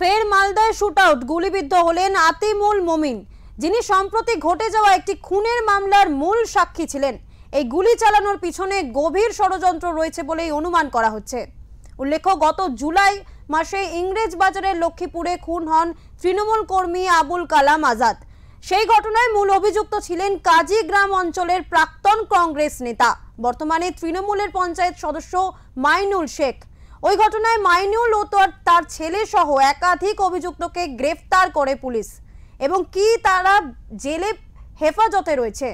ফের মালদায় শুটআউট, গুলিবিদ্ধ হলেন আতিমুল মোমিন, যিনি সম্প্রতি ঘটে যাওয়া একটি খুনের মামলার মূল সাক্ষী ছিলেন। এই গুলি চালানোর পিছনে গভীর ষড়যন্ত্র রয়েছে বলেই অনুমান করা হচ্ছে। উল্লেখ্য, গত জুলাই মাসে ইংরেজ বাজারের লক্ষ্মীপুরে খুন হন তৃণমূল কর্মী আবুল কালাম আজাদ। সেই ঘটনায় মূল অভিযুক্ত ছিলেন কাজীগ্রাম অঞ্চলের প্রাক্তন কংগ্রেস নেতা, বর্তমানে তৃণমূলের পঞ্চায়েত সদস্য মাইনুল শেখ। ওই ঘটনায় মাইনুল ও তার ছেলে সহ একাধিক অভিযুক্তকে গ্রেফতার করে পুলিশ, এবং কি তারা জেলে হেফাজতে রয়েছে।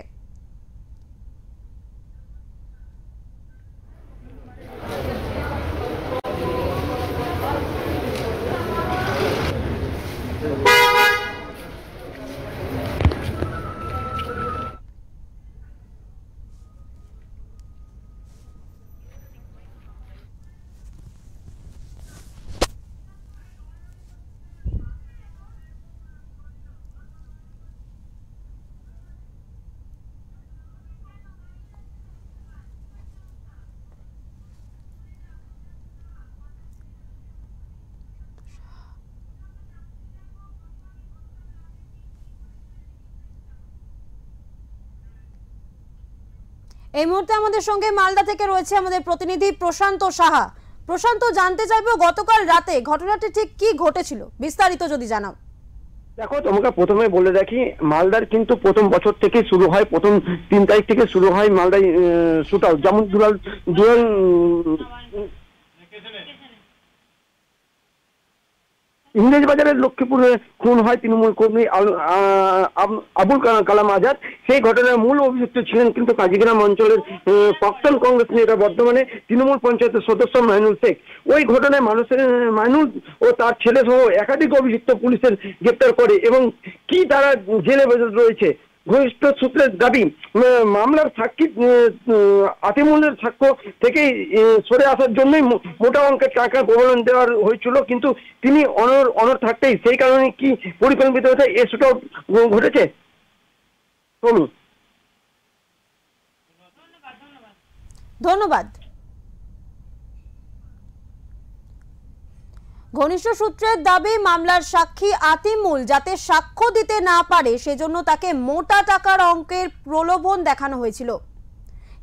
এই মুহূর্তে আমাদের সঙ্গে মালদা থেকে রয়েছে আমাদের প্রতিনিধি প্রশান্ত সাহা। প্রশান্ত, জানতে চাইবো গতকাল রাতে ঘটনাটি ঠিক কি ঘটেছিল, বিস্তারিত যদি জানাও। দেখো, তোমাকে প্রথমে বলে রাখি, মালদার কিন্তু প্রথম বছর থেকে শুরু হয়, প্রথম 3 তারিখ থেকে শুরু হয় মালদায় শুটআউট। যেমন ইংরেজ বাজারের লক্ষ্মীপুরে খুন হয় তৃণমূল কর্মী আবুল কালাম আজাদ। সেই ঘটনার মূল অভিযুক্ত ছিলেন কিন্তু কাজীগ্রাম অঞ্চলের প্রাক্তন কংগ্রেস নেতা, বর্তমানে তৃণমূল পঞ্চায়েতের সদস্য মাইনুল শেখ। ওই ঘটনায় মাইনুল ও তার ছেলে সহ একাধিক অভিযুক্ত পুলিশের গ্রেপ্তার করে, এবং কি তারা জেলে রয়েছে। ঘনিষ্ঠ সূত্রের দাবি, মামলার সাক্ষী আতিমুলের সাক্ষ্য থেকে সরে আসার জন্যই মোটা অঙ্কের টাকা প্রবলন দেওয়ার হয়েছিল, কিন্তু তিনি অনড় থাকতেই সেই কারণে কি পরিকল্পিতভাবে এ শুটআউট ঘটেছে। ধন্যবাদ। ঘনিষ্ঠ সূত্রের দাবি, মামলার সাক্ষী আতিমুল যাতে সাক্ষ্য দিতে না পারে সেজন্য তাকে মোটা টাকার অঙ্কের প্রলোভন দেখানো হয়েছিল,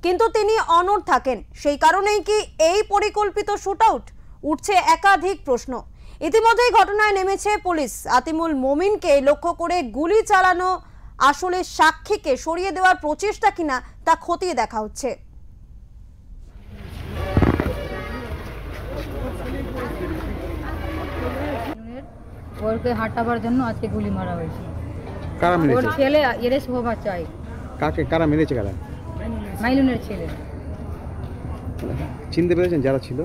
কিন্তু তিনি অনড় থাকেন। সেই কারণেই কি এই পরিকল্পিত শুটআউট? উঠছে একাধিক প্রশ্ন। ইতিমধ্যেই ঘটনায় নেমেছে পুলিশ। আতিমুল মোমিনকে লক্ষ্য করে গুলি চালানো আসলে সাক্ষীকে সরিয়ে দেওয়ার প্রচেষ্টা কিনা তা খতিয়ে দেখা হচ্ছে। ওরকে হাঁটাবার জন্য আজকে গুলি মারা হয়েছে। কারা মেরেছে? ওর ছেলে এরেস্ট হওয়া চাই। কাকে কারা মেরেছে? কারা? মাইনুনের ছেলে। চিনতে পেরেছেন যারা ছিল?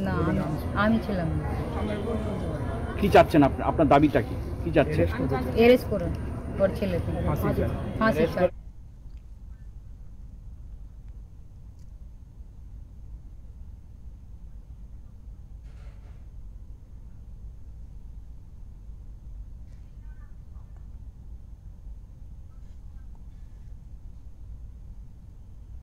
না, আমি ছিলাম। কি চাচ্ছেন আপনার দাবিটা কি চাচ্ছেন? এরেস্ট করুন ওর ছেলেকে, ফাঁসি চাই।